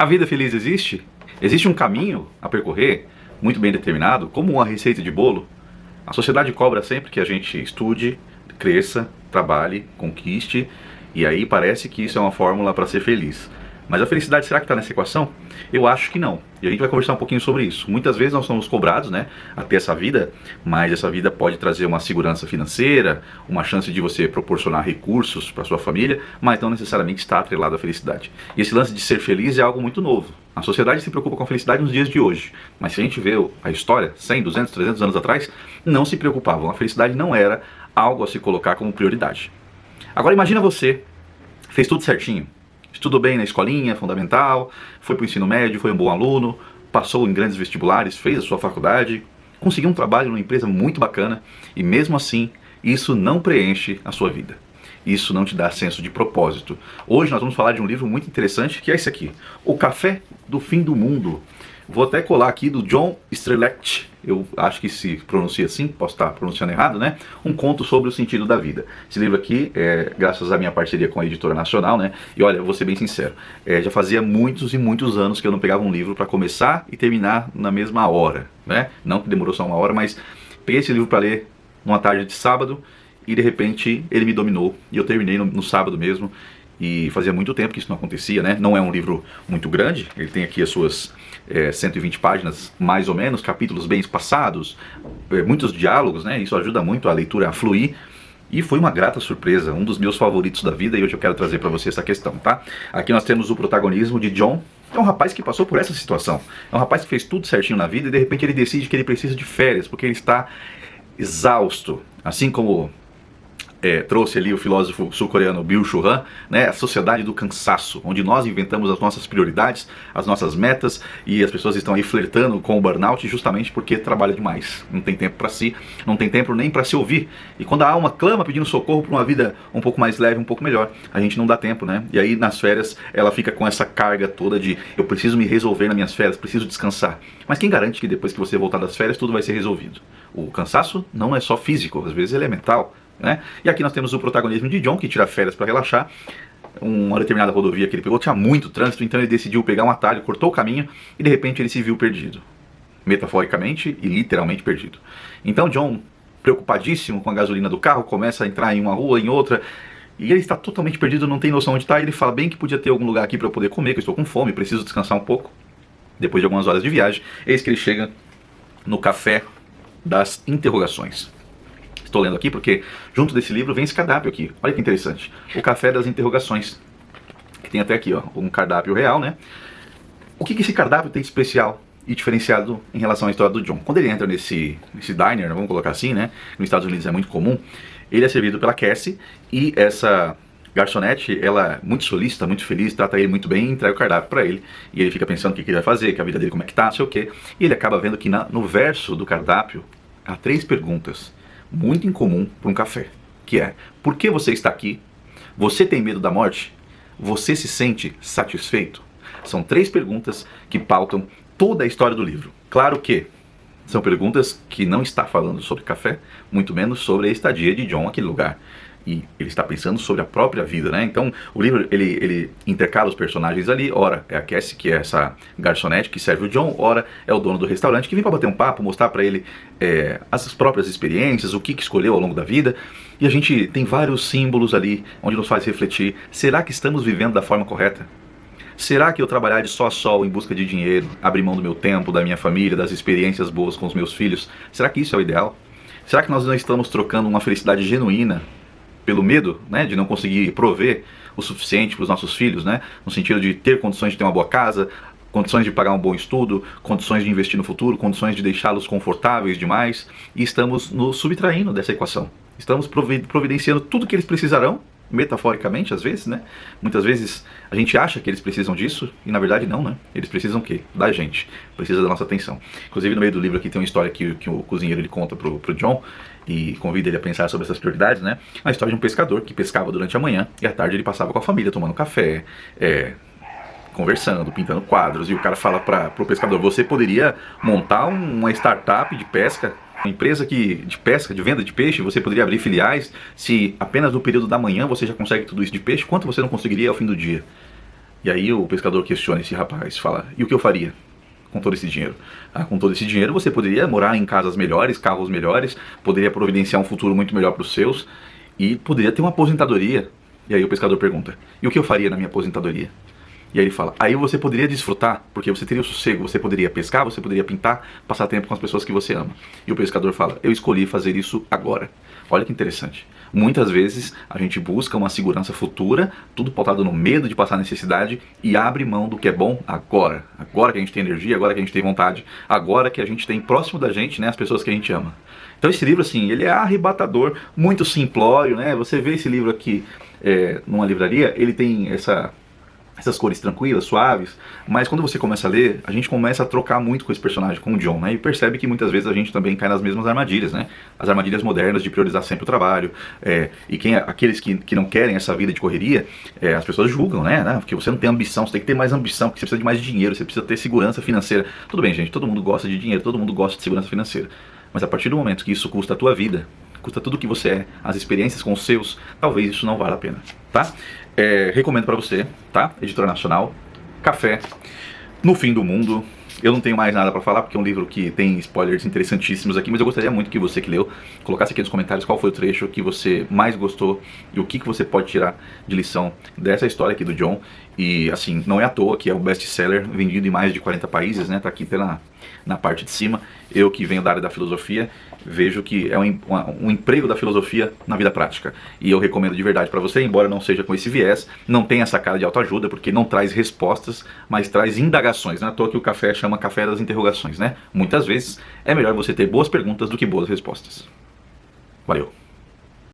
A vida feliz existe? Existe um caminho a percorrer, muito bem determinado, como uma receita de bolo? A sociedade cobra sempre que a gente estude, cresça, trabalhe, conquiste, e aí parece que isso é uma fórmula para ser feliz. Mas a felicidade, será que está nessa equação? Eu acho que não. E a gente vai conversar um pouquinho sobre isso. Muitas vezes nós somos cobrados, né, a ter essa vida, mas essa vida pode trazer uma segurança financeira, uma chance de você proporcionar recursos para sua família, mas não necessariamente está atrelado à felicidade. E esse lance de ser feliz é algo muito novo. A sociedade se preocupa com a felicidade nos dias de hoje, mas se a gente vê a história, 100, 200, 300 anos atrás, não se preocupavam. A felicidade não era algo a se colocar como prioridade. Agora imagina você, fez tudo certinho. Estudou bem na escolinha fundamental, foi para o ensino médio, foi um bom aluno, passou em grandes vestibulares, fez a sua faculdade, conseguiu um trabalho numa empresa muito bacana e mesmo assim isso não preenche a sua vida. Isso não te dá senso de propósito. Hoje nós vamos falar de um livro muito interessante que é esse aqui, O Café do Fim do Mundo. Vou até colar aqui do John Strelach, eu acho que se pronuncia assim, posso estar pronunciando errado, né? Um conto sobre o sentido da vida. Esse livro aqui é graças à minha parceria com a Editora Nacional, né? E olha, eu vou ser bem sincero, já fazia muitos e muitos anos que eu não pegava um livro para começar e terminar na mesma hora, né? Não que demorou só uma hora, mas peguei esse livro para ler numa tarde de sábado e de repente ele me dominou e eu terminei no sábado mesmo. E fazia muito tempo que isso não acontecia, né? Não é um livro muito grande, ele tem aqui as suas 120 páginas, mais ou menos, capítulos bem espaçados, muitos diálogos, né? Isso ajuda muito a leitura a fluir. E foi uma grata surpresa, um dos meus favoritos da vida, e hoje eu quero trazer para você essa questão, tá? Aqui nós temos o protagonismo de John, que é um rapaz que passou por essa situação. É um rapaz que fez tudo certinho na vida e de repente ele decide que ele precisa de férias, porque ele está exausto, assim como trouxe ali o filósofo sul-coreano Byung-Chul Han, né, a sociedade do cansaço, onde nós inventamos as nossas prioridades, as nossas metas, e as pessoas estão aí flertando com o burnout justamente porque trabalha demais, não tem tempo para si, não tem tempo nem para se ouvir, e quando a alma clama pedindo socorro para uma vida um pouco mais leve, um pouco melhor, a gente não dá tempo, né, e aí nas férias ela fica com essa carga toda de eu preciso me resolver nas minhas férias, preciso descansar, mas quem garante que depois que você voltar das férias tudo vai ser resolvido? O cansaço não é só físico, às vezes ele é mental, né? E aqui nós temos o protagonismo de John, que tira férias para relaxar. Uma determinada rodovia que ele pegou tinha muito trânsito, então ele decidiu pegar um atalho, cortou o caminho e de repente ele se viu perdido. Metaforicamente e literalmente perdido. Então John, preocupadíssimo com a gasolina do carro, começa a entrar em uma rua, em outra, e ele está totalmente perdido, não tem noção onde está. Ele fala, bem que podia ter algum lugar aqui para eu poder comer, que eu estou com fome, preciso descansar um pouco. Depois de algumas horas de viagem, eis que ele chega no Café das Interrogações. Estou lendo aqui porque junto desse livro vem esse cardápio aqui. Olha que interessante. O Café das Interrogações. Que tem até aqui, ó, um cardápio real, né? O que esse cardápio tem de especial e diferenciado em relação à história do John? Quando ele entra nesse diner, vamos colocar assim, né? Nos Estados Unidos é muito comum. Ele é servido pela Cassie e essa garçonete, ela é muito solícita, muito feliz, trata ele muito bem e entrega o cardápio para ele. E ele fica pensando o que ele vai fazer, que a vida dele como é que tá, não sei o quê. E ele acaba vendo que no verso do cardápio há 3 perguntas muito incomum para um café, que é: por que você está aqui? Você tem medo da morte? Você se sente satisfeito? São 3 perguntas que pautam toda a história do livro. Claro que são perguntas que não está falando sobre café, muito menos sobre a estadia de John naquele lugar. E ele está pensando sobre a própria vida, né? Então o livro ele intercala os personagens ali. Ora é a Cassie, que é essa garçonete que serve o John, ora é o dono do restaurante que vem para bater um papo, mostrar para ele as próprias experiências, o que escolheu ao longo da vida. E a gente tem vários símbolos ali onde nos faz refletir: será que estamos vivendo da forma correta? Será que eu trabalhar de sol a sol em busca de dinheiro, abrir mão do meu tempo, da minha família, das experiências boas com os meus filhos, será que isso é o ideal? Será que nós não estamos trocando uma felicidade genuína pelo medo, né, de não conseguir prover o suficiente para os nossos filhos, né, no sentido de ter condições de ter uma boa casa, condições de pagar um bom estudo, condições de investir no futuro, condições de deixá-los confortáveis demais, e estamos nos subtraindo dessa equação. Estamos providenciando tudo que eles precisarão, metaforicamente às vezes, né? Muitas vezes a gente acha que eles precisam disso e na verdade não, né? Eles precisam o quê? Da gente, precisa da nossa atenção. Inclusive no meio do livro aqui tem uma história que o cozinheiro ele conta pro John e convida ele a pensar sobre essas prioridades, né? A história de um pescador que pescava durante a manhã e à tarde ele passava com a família tomando café, conversando, pintando quadros, e o cara fala pro pescador: você poderia montar uma startup de pesca, uma empresa de pesca, de venda de peixe, você poderia abrir filiais, se apenas no período da manhã você já consegue tudo isso de peixe, quanto você não conseguiria ao fim do dia? E aí o pescador questiona esse rapaz, fala, e o que eu faria com todo esse dinheiro? Ah, com todo esse dinheiro você poderia morar em casas melhores, carros melhores, poderia providenciar um futuro muito melhor para os seus e poderia ter uma aposentadoria. E aí o pescador pergunta, e o que eu faria na minha aposentadoria? E aí ele fala, aí você poderia desfrutar, porque você teria o sossego, você poderia pescar, você poderia pintar, passar tempo com as pessoas que você ama. E o pescador fala, eu escolhi fazer isso agora. Olha que interessante. Muitas vezes a gente busca uma segurança futura, tudo pautado no medo de passar necessidade e abre mão do que é bom agora. Agora que a gente tem energia, agora que a gente tem vontade, agora que a gente tem próximo da gente, né, as pessoas que a gente ama. Então esse livro, assim, ele é arrebatador, muito simplório, né? Você vê esse livro aqui numa livraria, ele tem essas cores tranquilas, suaves, mas quando você começa a ler, a gente começa a trocar muito com esse personagem, com o John, né? E percebe que muitas vezes a gente também cai nas mesmas armadilhas, né? As armadilhas modernas de priorizar sempre o trabalho, e aqueles que não querem essa vida de correria, as pessoas julgam, né? Porque você não tem ambição, você tem que ter mais ambição, porque você precisa de mais dinheiro, você precisa ter segurança financeira. Tudo bem, gente, todo mundo gosta de dinheiro, todo mundo gosta de segurança financeira, mas a partir do momento que isso custa a tua vida, custa tudo que você é, as experiências com os seus, talvez isso não valha a pena, tá? Recomendo pra você, tá? Editora Nacional, Café, No Fim do Mundo. Eu não tenho mais nada pra falar porque é um livro que tem spoilers interessantíssimos aqui, mas eu gostaria muito que você que leu colocasse aqui nos comentários qual foi o trecho que você mais gostou e o que você pode tirar de lição dessa história aqui do John. E assim, não é à toa que é um best-seller vendido em mais de 40 países, né? Tá aqui na parte de cima. Eu que venho da área da filosofia, vejo que é um emprego da filosofia na vida prática. E eu recomendo de verdade para você, embora não seja com esse viés, não tem essa cara de autoajuda, porque não traz respostas, mas traz indagações. Não é à toa que o café chama café das interrogações, né? Muitas vezes é melhor você ter boas perguntas do que boas respostas. Valeu!